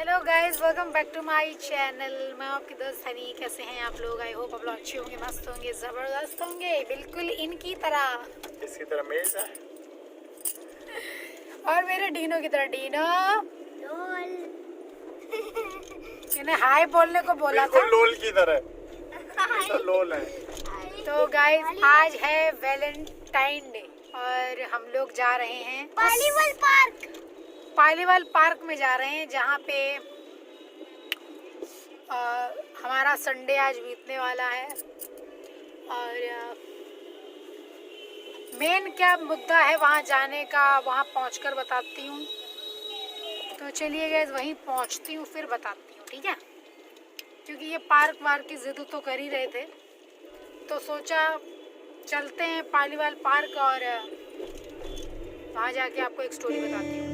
Hello guys, welcome back to my channel. मैं आपकी दोस्त हनी। कैसे हैं आप लोग? आई होप आप लोग अच्छे होंगे, मस्त होंगे, ज़बरदस्त होंगे, बिल्कुल इनकी तरह। इसकी तरह मेज है और मेरे डीनो की तरह। डीनो इन्हें हाय बोलने को बोला था। लोल की तरह तो लोल है। तो गाइस आज है वैलेंटाइन डे और हम लोग जा रहे हैं पालीवाल पार्क में जा रहे हैं, जहाँ पे हमारा संडे आज बीतने वाला है। और मेन क्या मुद्दा है वहाँ जाने का, वहाँ पहुँचकर बताती हूँ। तो चलिए गाइस वहीं पहुँचती हूँ, फिर बताती हूँ, ठीक है? क्योंकि ये पार्क वार्क की जिद तो कर ही रहे थे, तो सोचा चलते हैं पालीवाल पार्क और वहाँ जाके आपको एक स्टोरी बताती हूँ।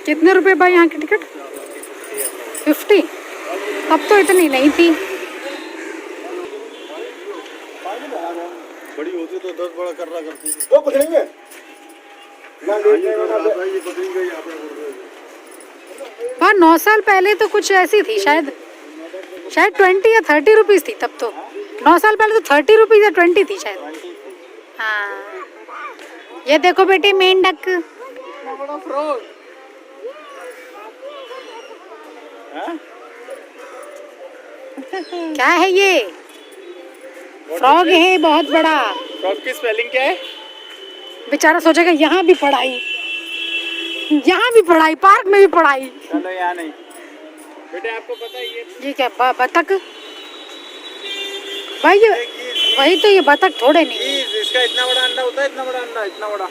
कितने रुपए भाई यहाँ की टिकट? 50। तब तो इतनी नहीं थी। बड़ी होती तो 10 बड़ा कर रहा करती। वो पकड़ेंगे ना, ये पकड़ेंगे यहाँ पे। वहाँ 9 साल पहले तो कुछ ऐसी थी, शायद 20 या 30 रुपीज थी तब तो। 9 साल पहले तो 30 रुपीज या 20 थी शायद। हाँ, ये देखो बेटी मेंढक। बड़ा फ्रॉग क्या है ये? फ्रॉग है बहुत बड़ा। फ्रॉग की स्पेलिंग क्या है? बेचारा सोचेगा यहाँ भी पढ़ाई, पार्क में भी पढ़ाई। चलो यहाँ नहीं बेटे, आपको पता है ये क्या बतख? भाई ये वही तो, ये बतख थोड़े नहीं। इसका इतना बड़ा अंडा होता है, इतना बड़ा अंडा, इतना बड़ा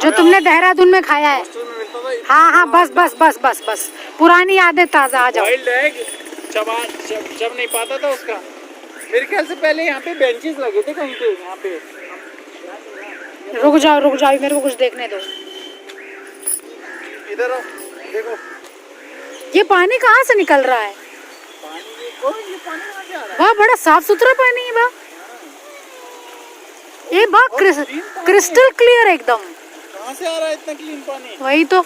जो तुमने देहरादून में खाया है। में मिलता था। हाँ हाँ, बस बस बस बस बस, पुरानी यादें ताजा। आ जाओ। वाइल्ड एग जब नहीं पाता था उसका। मेरे ख्याल से पहले यहाँ पे बेंचेस लगे थे कहीं पे, यहाँ पे। रुक जाओ मेरे को कुछ देखने दो। इधर आओ, देखो ये पानी कहाँ से निकल रहा है? पानी देखो, ये पानी कहाँ से आ रहा है? वाह, बड़ा साफ सुथरा पानी है वाह। ये वाह, क्रिस्टल क्लियर एकदम। कहाँ से आ रहा है इतना क्लीन पानी? वही तो,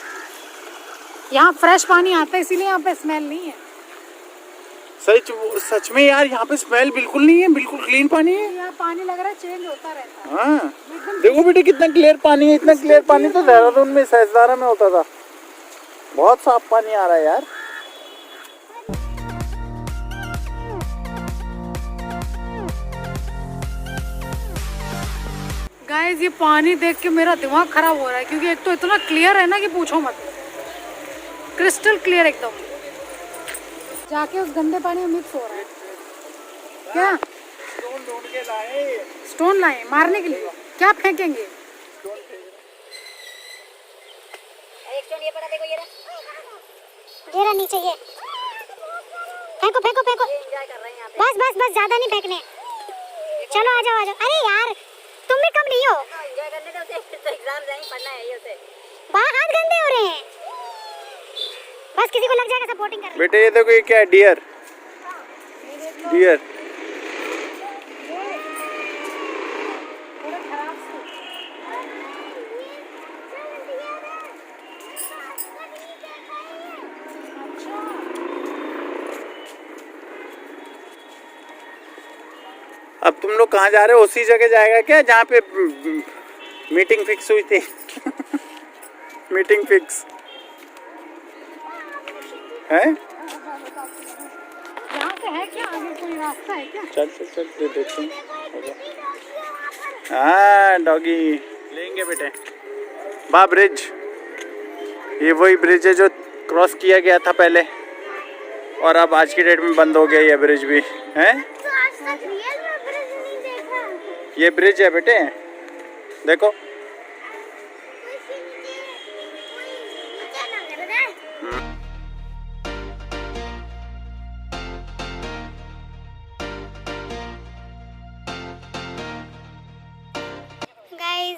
यहाँ फ्रेश पानी आता है, इसीलिए यहाँ पे स्मेल नहीं है। सच में यार, यहाँ पे स्मेल बिल्कुल नहीं है, बिल्कुल क्लीन पानी है। यहाँ पानी लग रहा है चेंज होता रहता है। हाँ, देखो बेटे कितना क्लियर पानी है। इतना क्लियर पानी तो देहरादून में, सहस्त्रधारा में होता था। बहुत साफ पानी आ रहा है यार। गाइस ये पानी देख के मेरा दिमाग खराब हो रहा है, क्योंकि एक तो इतना क्लियर है ना कि पूछो मत। क्रिस्टल क्लियर एकदम। जाके उस गंदे पानी में मिक्स हो रहा है क्या? स्टोन ढूंढ के लाए। स्टोन लाए मारने के लिए? क्या फेंकेंगे? एक स्टोन ये पड़ा, देखो ये रहा नीचे, ये फेंको फेंको फेंको। एंजॉय कर रहे हैं यहाँ पे। बस बस बस, ज्यादा नहीं फेंकने। चलो आ जाओ आ जाओ। अरे यार तुम भी कम नहीं हो। एंजॉय करने दो उसे, तो एग्जाम जाएंगे, पढ़ना है ये उसे। बाहर हाथ गंदे हो रहे हैं, बस किसी को लग जाएगा सपोर्टिंग कर। बेटे ये देखो, ये क्या है? डियर। डियर अब तुम लोग कहाँ जा रहे हो? उसी जगह जाएगा क्या जहाँ पे मीटिंग फिक्स हुई थी? मीटिंग फिक्स है? यहाँ से है क्या आगे कोई रास्ता है क्या? चल देखते हैं। हाँ डॉगी लेंगे बेटे। बा ब्रिज, ये वही ब्रिज है जो क्रॉस किया गया था पहले, और अब आज की डेट में बंद हो गया ये ब्रिज भी है। ये ब्रिज है बेटे, देखो। गाइस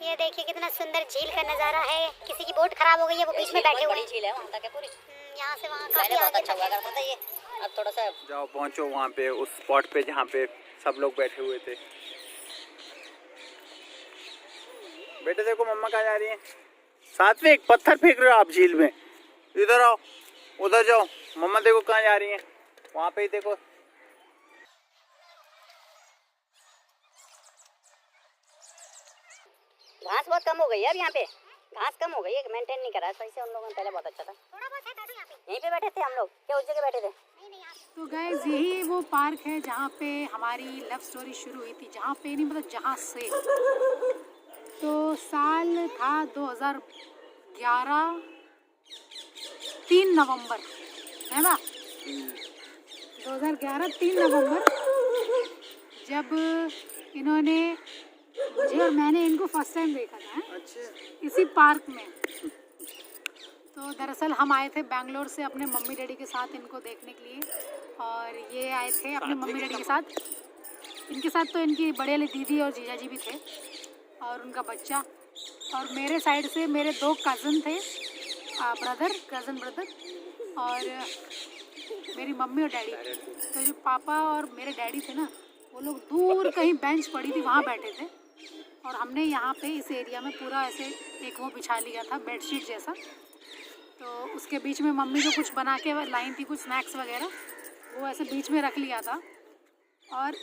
ये देखिए कितना सुंदर झील का नज़ारा है। किसी की बोट खराब हो गई है, वो बीच में बैठे हुए हैं। झील है वहाँ तक है पूरी। यहाँ से वहाँ पहले काफी बहुत आगे अच्छा हुआ तक है। करता था ये, अब थोड़ा सा जाओ पहुंचो वहाँ पे उस स्पॉट पे जहाँ पे सब लोग बैठे हुए थे। बेटे देखो मम्मा कहाँ जा रही है। साथ में एक पत्थर फेंक रहे हो आप झील में, इधर आओ, उधर जाओ। मम्मा देखो कहाँ जा रही है, वहाँ पे ही देखो। घास बहुत कम हो गई है अब यहाँ पे, घास कम हो गई है, मेंटेन नहीं करा है सही से उन लोगों ने, पहले बहुत अच्छा था। थोड़ा बहुत है दादू यहाँ पे। यहीं पे बैठे थे हम लोग, क्या उस जगह बैठे थे? नहीं यहाँ पे। तो गाइज यही वो पार्क है जहाँ पे हमारी लव स्टोरी शुरू हुई थी, जहाँ पे नहीं मतलब जहाँ से। तो साल था 2011, 3 नवंबर है ना, 2011 3 नवंबर, जब इन्होंने मुझे और मैंने इनको फर्स्ट टाइम देखा था इसी पार्क में। तो दरअसल हम आए थे बैंगलोर से अपने मम्मी डैडी के साथ इनको देखने के लिए, और ये आए थे अपने मम्मी डैडी के साथ। इनके साथ तो इनकी बड़े वाली दीदी और जीजा जी भी थे और उनका बच्चा, और मेरे साइड से मेरे 2 कज़न थे, कज़न ब्रदर, और मेरी मम्मी और डैडी। तो जो पापा और मेरे डैडी थे ना, वो लोग दूर कहीं बेंच पड़ी थी वहाँ बैठे थे, और हमने यहाँ पे इस एरिया में पूरा ऐसे एक वो बिछा लिया था बेडशीट जैसा। तो उसके बीच में मम्मी जो कुछ बना के लाई थी, कुछ स्नैक्स वगैरह, वो ऐसे बीच में रख लिया था। और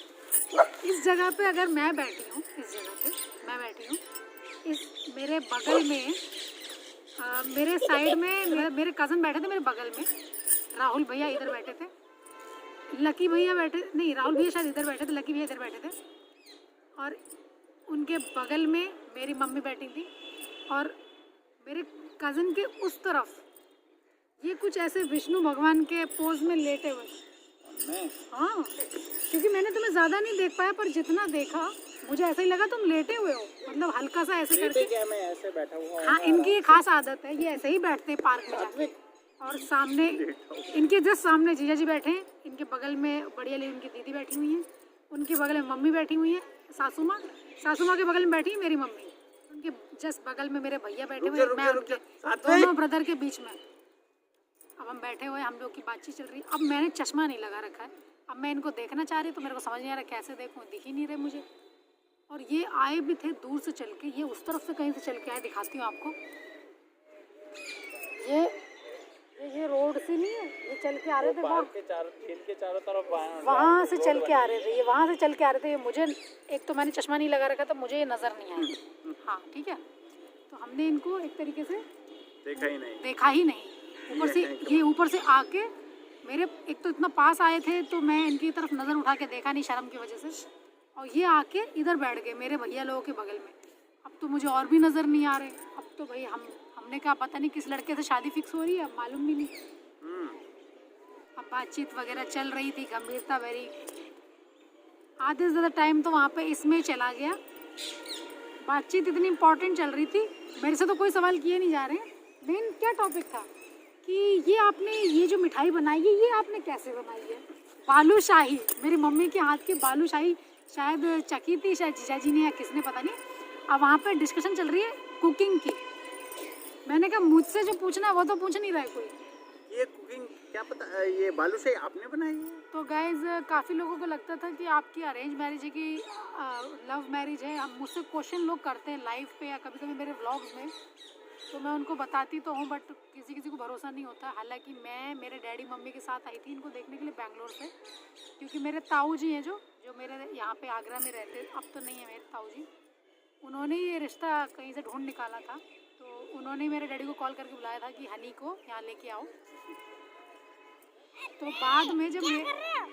इस जगह पे अगर मैं बैठी हूँ, इस जगह पे मैं बैठी हूँ, इस मेरे बगल में मेरे साइड में मेरे कज़न बैठे थे, मेरे बगल में राहुल भैया इधर बैठे थे, लकी भैया बैठे, नहीं राहुल भैया शायद इधर बैठे थे, लकी भैया इधर बैठे थे, और उनके बगल में मेरी मम्मी बैठी थी, और मेरे कज़न के उस तरफ ये कुछ ऐसे विष्णु भगवान के पोज में लेटे हुए। हाँ, क्योंकि मैंने तुम्हें ज़्यादा नहीं देख पाया, पर जितना देखा मुझे ऐसा ही लगा तुम लेटे हुए हो, मतलब हल्का सा ऐसे करके। क्या मैं ऐसे बैठा हुआ? हाँ, इनकी एक खास आदत है, ये ऐसे ही बैठते हैं पार्क में जाके। और सामने इनके जस्ट सामने जीजा जी बैठे हैं, इनके बगल में बड़ी वाली उनकी दीदी बैठी हुई हैं, उनके बगल में मम्मी बैठी हुई हैं, सासू माँ के बगल में बैठी है मेरी मम्मी, उनके जस्ट बगल में मेरे भैया बैठे हुए हैं, मैं उनके दोनों ब्रदर के बीच में। अब हम बैठे हुए, हम लोग की बातचीत चल रही है। अब मैंने चश्मा नहीं लगा रखा है, अब मैं इनको देखना चाह रही, तो मेरे को समझ नहीं आ रहा कैसे देखूँ, दिख ही नहीं रहे मुझे। और ये आए भी थे दूर से चल के, ये उस तरफ से कहीं से चल के आए, दिखाती हूँ आपको। ये रोड से नहीं है, ये चल के आ रहे थे वहाँ के चारों तरफ वहाँ से चल के आ रहे थे, ये वहाँ से चल के आ रहे थे। ये मुझे, एक तो मैंने चश्मा नहीं लगा रखा तो मुझे ये नज़र नहीं आया। हाँ ठीक है, तो हमने इनको एक तरीके से देखा ही नहीं। ऊपर से ये ऊपर से आके मेरे, एक तो इतना पास आए थे तो मैं इनकी तरफ नज़र उठा के देखा नहीं शर्म की वजह से, और ये आके इधर बैठ गए मेरे भैया लोगों के बगल में। अब तो मुझे और भी नज़र नहीं आ रहे। अब तो भाई हमने कहा पता नहीं किस लड़के से शादी फिक्स हो रही है, अब मालूम भी नहीं। अब बातचीत वगैरह चल रही थी, गंभीरता वेरी, आधे से ज़्यादा टाइम तो वहाँ पे इसमें चला गया। बातचीत इतनी इम्पोर्टेंट चल रही थी, मेरे से तो कोई सवाल किए नहीं जा रहे हैं। मेन क्या टॉपिक था कि ये आपने ये जो मिठाई बनाई है, ये आपने कैसे बनाई है? बालूशाही, मेरी मम्मी के हाथ की बालूशाही शायद चखी थी, शायद जीजा जी ने या किसने, पता नहीं। अब वहाँ पे डिस्कशन चल रही है कुकिंग की। मैंने कहा मुझसे जो पूछना है वो तो पूछ नहीं रहा है कोई। ये कुकिंग क्या पता, ये बालूशाही आपने बनाई है? तो गाइज काफ़ी लोगों को लगता था कि आपकी अरेंज मैरिज है कि लव मैरिज है। हम मुझसे क्वेश्चन लोग करते हैं लाइव पे या कभी कभी मेरे व्लॉग्स में, तो मैं उनको बताती तो हूँ, बट किसी को भरोसा नहीं होता। हालांकि मैं मेरे डैडी मम्मी के साथ आई थी इनको देखने के लिए बैंगलोर से, क्योंकि मेरे ताऊ जी हैं जो मेरे यहाँ पे आगरा में रहते, अब तो नहीं है मेरे ताऊ जी, उन्होंने ये रिश्ता कहीं से ढूंढ निकाला था। तो उन्होंने मेरे डैडी को कॉल करके बुलाया था कि हनी को यहाँ लेके आओ। तो बाद में जब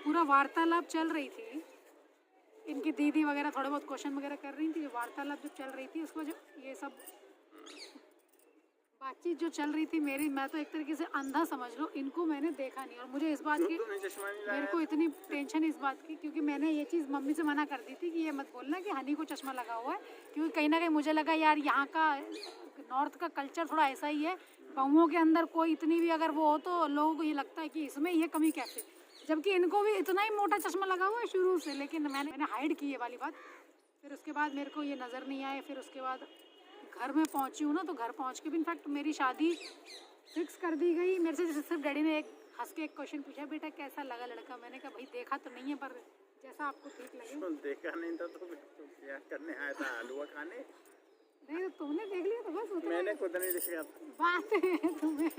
पूरा वार्तालाप चल रही थी, इनकी दीदी वगैरह थोड़े बहुत क्वेश्चन वगैरह कर रही थी, वार्तालाप जब चल रही थी उसको जो ये सब बातचीत जो चल रही थी मेरी, मैं तो एक तरीके से अंधा समझ लो, इनको मैंने देखा नहीं। और मुझे इस बात की, मेरे को इतनी टेंशन इस बात की, क्योंकि मैंने ये चीज़ मम्मी से मना कर दी थी कि ये मत बोलना कि हनी को चश्मा लगा हुआ है, क्योंकि कहीं ना कहीं मुझे लगा यार यहाँ का नॉर्थ का कल्चर थोड़ा ऐसा ही है, बहुओं के अंदर कोई इतनी भी अगर वो हो तो लोगों को ये लगता है कि इसमें ये कमी कैसे, जबकि इनको भी इतना ही मोटा चश्मा लगा हुआ है शुरू से। लेकिन मैंने हाइड की ये वाली बात। फिर उसके बाद मेरे को ये नज़र नहीं आए, फिर उसके बाद घर में पहुंची हूँ ना, तो घर पहुंच के भी इनफैक्ट मेरी शादी फिक्स कर दी गई। मेरे से सिर्फ डैडी ने एक हंस के एक क्वेश्चन पूछा, बेटा कैसा लगा लड़का? मैंने कहा भाई देखा तो नहीं है, पर जैसा आपको ठीक लगे। तो देखा नहीं था तो क्या करने आया था? हलवा खाने? नहीं तो तुमने देख लिया तो बस उतना मैंने खुद नहीं देखा। बात है तुम्हें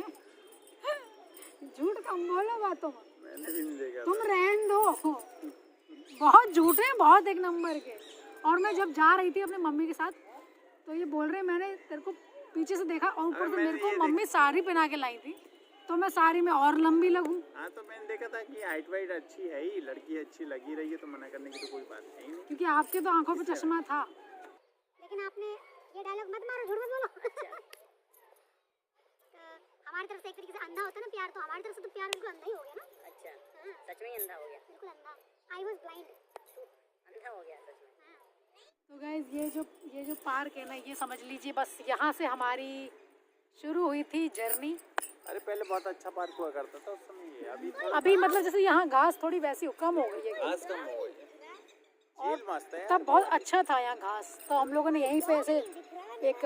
झूठ कम बोलो बातों में। मैंने भी नहीं देखा। तुम रहन दो, बहुत झूठे हैं, बहुत एक नंबर के। और मैं जब जा रही थी अपने मम्मी के साथ तो ये बोल रहे मैंने तेरे को पीछे से देखा और ऊपर से मेरे को मम्मी साड़ी पहना के लाई थी, तो मैं साड़ी में और लंबी लगूं। हाँ तो मैंने देखा था कि हाइट वाइट अच्छी है ही, लड़की अच्छी लगी रही है, तो मना करने की तो कोई बात है ही नहीं। क्योंकि आपके तो आंखों पे चश्मा था। लेकिन आपने ये डायलॉग मत मारो, झूठ मत बोलो। हमारी तरफ से एक तरीके से अंधा होता है ना प्यार, तो हमारी तरफ से तो प्यार बिल्कुल अंधा ही हो गया ना। अच्छा, हाँ, सच में ही अंधा हो गया? बिल्कुल अंधा। I was blind. अंधा हो गया सच में। तो गाइज ये जो पार्क है ना, ये समझ लीजिए बस यहाँ से हमारी शुरू हुई थी जर्नी। अरे पहले बहुत अच्छा पार्क हुआ करता था उस समय, ये अभी मतलब जैसे यहाँ घास थोड़ी वैसी कम हो गई है, घास कम हो गई है। झील मस्त है। तब बहुत अच्छा था यहाँ घास। तो हम लोगों ने यहीं पे ऐसे एक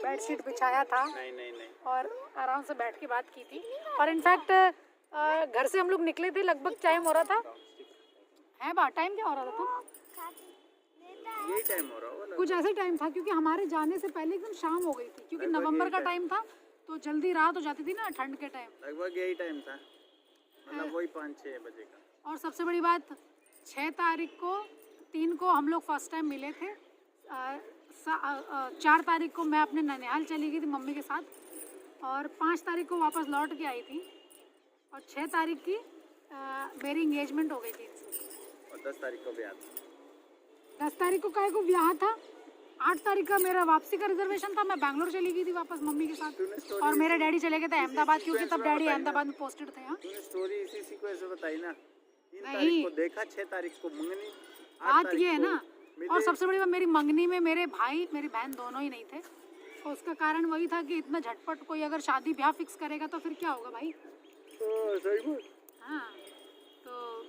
बेडशीट बिछाया था नहीं और आराम से बैठ के बात की थी। और इनफैक्ट घर से हम लोग निकले थे, लगभग टाइम हो रहा था है बा टाइम क्या हो रहा था? यही टाइम हो रहा होगा कुछ ऐसे टाइम था, क्योंकि हमारे जाने से पहले एकदम शाम हो गई थी, क्योंकि नवंबर का टाइम था तो जल्दी रात हो जाती थी ना ठंड के टाइम। लगभग यही टाइम था, मतलब वही 5-6 बजे का। और सबसे बड़ी बात 6 तारीख को 3 को हम लोग फर्स्ट टाइम मिले थे। 4 तारीख को मैं अपने ननिहाल चली गई थी मम्मी के साथ, और 5 तारीख को वापस लौट के आई थी, और 6 तारीख की मेरी इंगेजमेंट हो गई थी। और 10 तारीख को ब्याह था। 10 तारीख को काहे को ब्याह था। 8 तारीख का मेरा वापसी का रिजर्वेशन था, मैं बैंगलोर चली गई थी वापस मम्मी के साथ, और मेरे डैडी चले गए थे अहमदाबाद, क्योंकि तब डैडी अहमदाबाद में पोस्टेड थे। यहाँ तूने स्टोरी इसी सीक्वेंस में बताई ना। 3 नहीं। तारीख को देखा, 6 तारीख को मंगनी, 8 बात तारीख ये है को ना। और सबसे बड़ी बात, मेरी मंगनी में मेरे भाई मेरी बहन दोनों ही नहीं थे, तो उसका कारण वही था कि इतना झटपट कोई अगर शादी ब्याह फिक्स करेगा तो फिर क्या होगा भाई। सही बात। हाँ, तो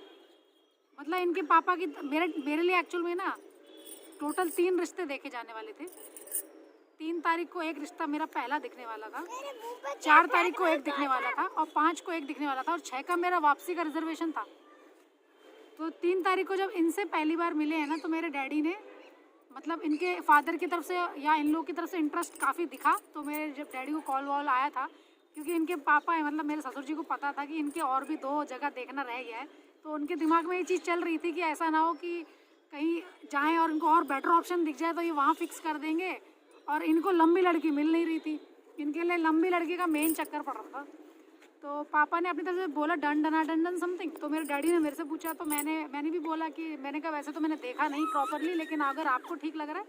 मतलब इनके पापा की मेरे लिए एक्चुअल में ना टोटल 3 रिश्ते देखे जाने वाले थे। 3 तारीख को एक रिश्ता मेरा पहला दिखने वाला था, 4 तारीख को एक दिखने वाला था, और 5 को एक दिखने वाला था, और 6 का मेरा वापसी का रिजर्वेशन था। तो 3 तारीख को जब इनसे पहली बार मिले हैं ना, तो मेरे डैडी ने मतलब इनके फादर की तरफ से या इन लोगों की तरफ से इंटरेस्ट काफ़ी दिखा। तो मेरे जब डैडी को कॉल वॉल आया था, क्योंकि इनके पापा है मतलब मेरे ससुर जी को पता था कि इनके और भी 2 जगह देखना रह गया है, तो उनके दिमाग में ये चीज़ चल रही थी कि ऐसा ना हो कि कहीं जाएं और इनको और बेटर ऑप्शन दिख जाए तो ये वहाँ फिक्स कर देंगे। और इनको लंबी लड़की मिल नहीं रही थी, इनके लिए लंबी लड़की का मेन चक्कर पड़ रहा था। तो पापा ने अपनी तरफ से बोला डन समथिंग। तो मेरे डैडी ने मेरे से पूछा, तो मैंने भी बोला कि मैंने कहा वैसे तो मैंने देखा नहीं प्रॉपरली, लेकिन अगर आपको ठीक लग रहा है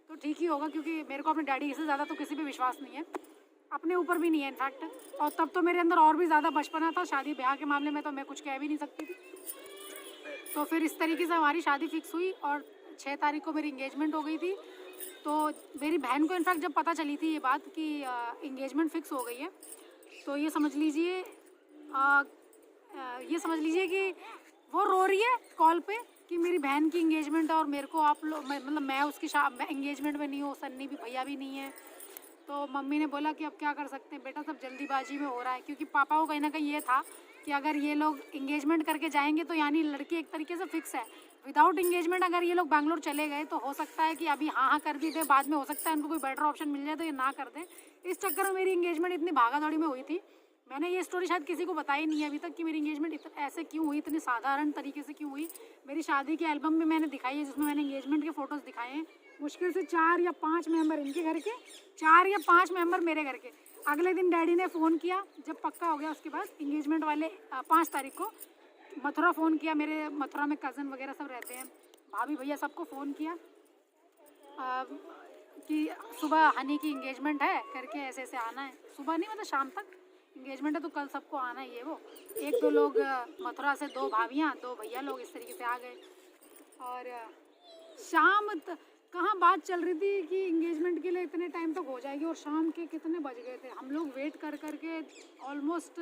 तो ठीक ही होगा, क्योंकि मेरे को अपने डैडी से ज़्यादा तो किसी पे विश्वास नहीं है, अपने ऊपर भी नहीं है इनफैक्ट। और तब तो मेरे अंदर और भी ज़्यादा बचपना था, शादी ब्याह के मामले में तो मैं कुछ कह भी नहीं सकती थी। तो फिर इस तरीके से हमारी शादी फिक्स हुई, और 6 तारीख को मेरी इंगेजमेंट हो गई थी। तो मेरी बहन को इनफैक्ट जब पता चली थी ये बात कि इंगेजमेंट फिक्स हो गई है, तो ये समझ लीजिए कि वो रो रही है कॉल पे कि मेरी बहन की इंगेजमेंट है, और मेरे को आप लोग मतलब मैं उसकी इंगेजमेंट में नहीं हूँ, सन्नी भी भैया भी नहीं है। तो मम्मी ने बोला कि अब क्या कर सकते हैं बेटा, सब जल्दीबाजी में हो रहा है, क्योंकि पापा को कहीं ना कहीं ये था कि अगर ये लोग इंगेजमेंट करके जाएंगे तो यानी लड़की एक तरीके से फिक्स है। विदाउट इंगेजमेंट अगर ये लोग बैंगलोर चले गए तो हो सकता है कि अभी हाँ कर दी दे, बाद में हो सकता है उनको कोई बेटर ऑप्शन मिल जाए तो ये ना कर दे। इस चक्कर में मेरी इंगेजमेंट इतनी भागा दौड़ी में हुई थी। मैंने ये स्टोरी शायद किसी को बताई नहीं है अभी तक कि मेरी इंगेजमेंट ऐसे क्यों हुई, इतनी साधारण तरीके से क्यों हुई। मेरी शादी के एल्बम में मैंने दिखाई है, जिसमें मैंने इंगेजमेंट के फ़ोटोज़ दिखाए हैं। मुश्किल से 4 या 5 मेंबर इनके घर के, 4 या 5 मेंबर मेरे घर के। अगले दिन डैडी ने फ़ोन किया जब पक्का हो गया, उसके बाद इंगेजमेंट वाले 5 तारीख को मथुरा फ़ोन किया। मेरे मथुरा में कज़न वगैरह सब रहते हैं, भाभी भैया सबको फ़ोन किया कि सुबह हनी की इंगेजमेंट है करके, ऐसे ऐसे आना है। सुबह नहीं मतलब शाम तक इंगेजमेंट है, तो कल सबको आना है। ये वो 1-2 लोग मथुरा से, 2 भाभियाँ 2 भैया लोग इस तरीके से आ गए। और शाम कहाँ बात चल रही थी कि इंगेजमेंट के लिए इतने टाइम तक हो जाएगी, और शाम के कितने बज गए थे। हम लोग वेट कर करके ऑलमोस्ट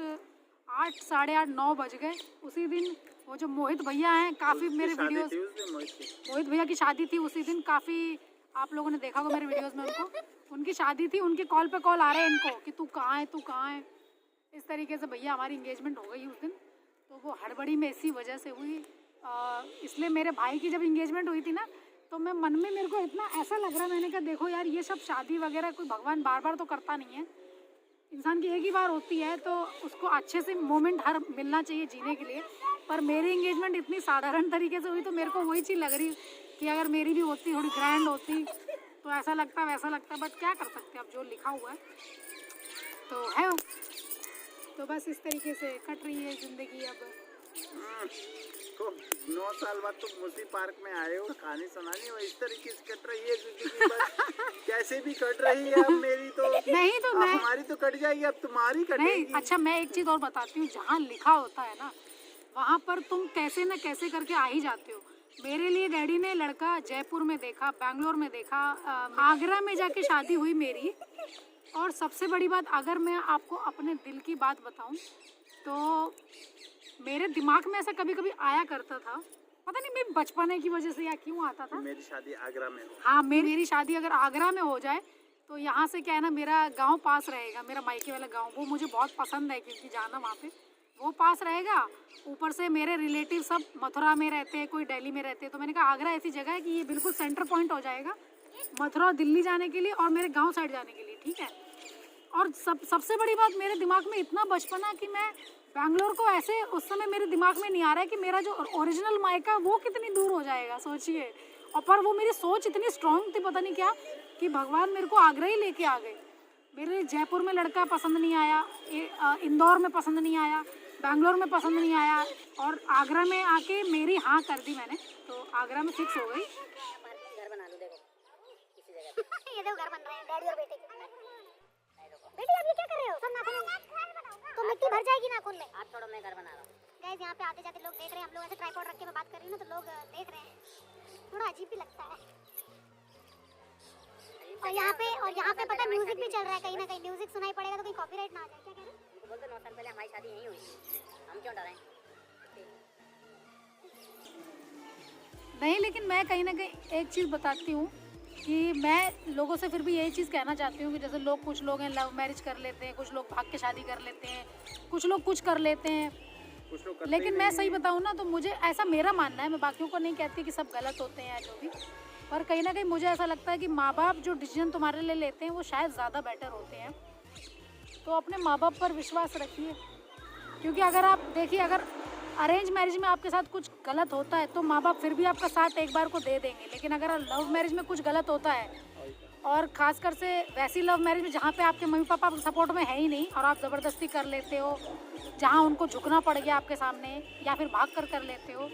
8, साढ़े 8, 9 बज गए। उसी दिन वो जो मोहित भैया हैं, काफ़ी मेरे वीडियोस, मोहित भैया की शादी थी उसी दिन, काफ़ी आप लोगों ने देखा होगा मेरे वीडियोस में उनको, उनकी शादी थी, उनके कॉल पे कॉल आ रहे हैं इनको कि तू कहाँ है, तू कहाँ है। इस तरीके से भैया हमारी इंगेजमेंट हो गई उस दिन, तो वो हड़बड़ी में इसी वजह से हुई। इसलिए मेरे भाई की जब इंगेजमेंट हुई थी ना, तो मैं मन में मेरे को इतना ऐसा लग रहा, मैंने कहा देखो यार ये सब शादी वगैरह कोई भगवान बार बार तो करता नहीं है, इंसान की एक ही बार होती है, तो उसको अच्छे से मोमेंट हर मिलना चाहिए जीने के लिए। पर मेरी इंगेजमेंट इतनी साधारण तरीके से हुई, तो मेरे को वही चीज़ लग रही कि अगर मेरी भी होती, थोड़ी ग्रैंड होती तो ऐसा लगता वैसा लगता, बट क्या कर सकते हैं, अब जो लिखा हुआ है तो है। तो बस इस तरीके से कट रही है ज़िंदगी अब। तो 9 साल बाद तुम उसी पार्क में आए हो, कहानी सुनानी हो, इस तरीके से कट रही है जिंदगी बस। कैसे भी कट रही है, अब मेरी तो नहीं, तो मैं हमारी तो कट जाएगी, अब तुम्हारी कटेगी। नहीं, अच्छा मैं एक चीज़ और बताती हूँ, जहाँ लिखा होता है ना वहाँ पर तुम कैसे न कैसे करके आ ही जाते हो। मेरे लिए डैडी ने लड़का जयपुर में देखा, बेंगलोर में देखा, आगरा में जाके शादी हुई मेरी। और सबसे बड़ी बात, अगर मैं आपको अपने दिल की बात बताऊं तो मेरे दिमाग में ऐसा कभी कभी आया करता था, पता नहीं मेरे बचपने की वजह से या क्यों आता था। मेरी शादी आगरा में हो। हाँ, मेरी शादी अगर आगरा में हो जाए तो यहाँ से क्या है ना, मेरा गांव पास रहेगा, मेरा मायके वाला गांव, वो मुझे बहुत पसंद है क्योंकि जाना वहाँ पे, वो पास रहेगा। ऊपर से मेरे रिलेटिव सब मथुरा में रहते हैं, कोई दिल्ली में रहते हैं, तो मैंने कहा आगरा ऐसी जगह है कि ये बिल्कुल सेंटर पॉइंट हो जाएगा मथुरा दिल्ली जाने के लिए और मेरे गाँव साइड जाने के लिए, ठीक है। और सबसे बड़ी बात, मेरे दिमाग में इतना बचपना कि मैं बैंगलोर को ऐसे, उस समय मेरे दिमाग में नहीं आ रहा है कि मेरा जो ओरिजिनल मायका वो कितनी दूर हो जाएगा, सोचिए। और पर वो मेरी सोच इतनी स्ट्रांग थी, पता नहीं क्या, कि भगवान मेरे को आगरा ही लेके आ गए। मेरे जयपुर में लड़का पसंद नहीं आया, इंदौर में पसंद नहीं आया, बैंगलोर में पसंद नहीं आया, और आगरा में आके मेरी हाँ कर दी मैंने, तो आगरा में फिक्स हो गई। घर बना लो, देखो किसी जगह ये देखो घर बन रहे हैं डैडी और बेटे के। बेटी आप ये क्या कर रहे हो? सब नाखून में तो मिट्टी भर जाएगी नाखून में। आप छोड़ो, मैं घर बना रहा हूँ। गाइस यहाँ पे आते जाते लोग देख रहे हैं, हम लोग ऐसे ट्राइपॉड रख के मैं बात कर रही हूँ ना, तो लोग देख रहे हैं, थोड़ा अजीब भी लगता है। और यहाँ पे पता है म्यूजिक भी चल रहा है, कहीं ना कहीं म्यूजिक सुनाई पड़ेगा तो कहीं कॉपीराइट ना आ जाए। क्या कह रहे हैं? उनको बोल दो 9 साल पहले हमारी शादी यहीं हुई, हम क्यों डरें? नहीं, लेकिन मैं कहीं ना कहीं एक चीज़ बताती हूँ कि मैं लोगों से फिर भी यही चीज़ कहना चाहती हूँ कि जैसे लोग, कुछ लोग हैं लव मैरिज कर लेते हैं, कुछ लोग भाग के शादी कर लेते हैं, कुछ लोग कुछ कर लेते हैं, कुछ लोग लेकिन मैं सही बताऊँ ना तो मुझे ऐसा मेरा मानना है, मैं बाकियों को नहीं कहती कि सब गलत होते हैं या जो भी, पर कहीं ना कहीं मुझे ऐसा लगता है कि माँ बाप जो डिसीजन तुम्हारे लिए लेते हैं वो शायद ज़्यादा बेटर होते हैं। तो अपने माँ बाप पर विश्वास रखिए, क्योंकि अगर आप देखिए, अगर अरेंज मैरिज में आपके साथ कुछ गलत होता है तो माँ बाप फिर भी आपका साथ एक बार को दे देंगे, लेकिन अगर लव मैरिज में कुछ गलत होता है, और ख़ासकर से वैसी लव मैरिज में जहाँ पे आपके मम्मी पापा सपोर्ट में है ही नहीं और आप ज़बरदस्ती कर लेते हो, जहाँ उनको झुकना पड़ गया आपके सामने या फिर भाग कर लेते हो,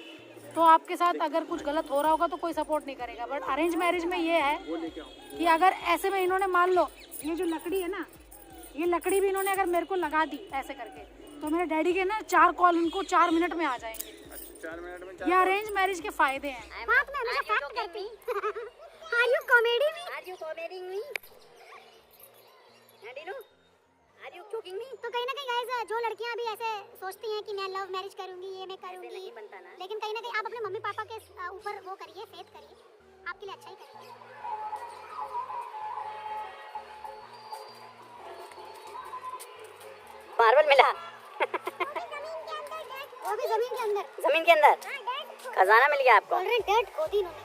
तो आपके साथ अगर कुछ गलत हो रहा होगा तो कोई सपोर्ट नहीं करेगा। बट अरेंज मैरिज में ये है कि अगर ऐसे में इन्होंने, मान लो ये जो लकड़ी है ना, ये लकड़ी भी इन्होंने अगर मेरे को लगा दी ऐसे करके, तो मेरे डैडी के ना 4 कॉल उनको 4 मिनट में आ जाएंगे। 4 मिनट में ये अरेंज मैरिज के फायदे हैं। बात मैं हमेशा फैक्ट करती हूँ। Are you comedy me? Are you comedy me? Dino? Are you joking me? तो कहीं ना कहीं गाइस, जो लड़कियां अभी ऐसे सोचती हैं कि मैं लव मैरिज करूंगी, ये मैं करूंगी, नहीं बनता ना। लेकिन कहीं ना कहीं आप अपने मम्मी पापा के ऊपर वो करिए, फेथ करिए, आपके लिए अच्छा ही करेंगे। मार्बल मिला, वो भी जमीन के अंदर। जमीन के अंदर खजाना मिल गया आपको। ऑलरेडी डेड खोदी इन्होंने।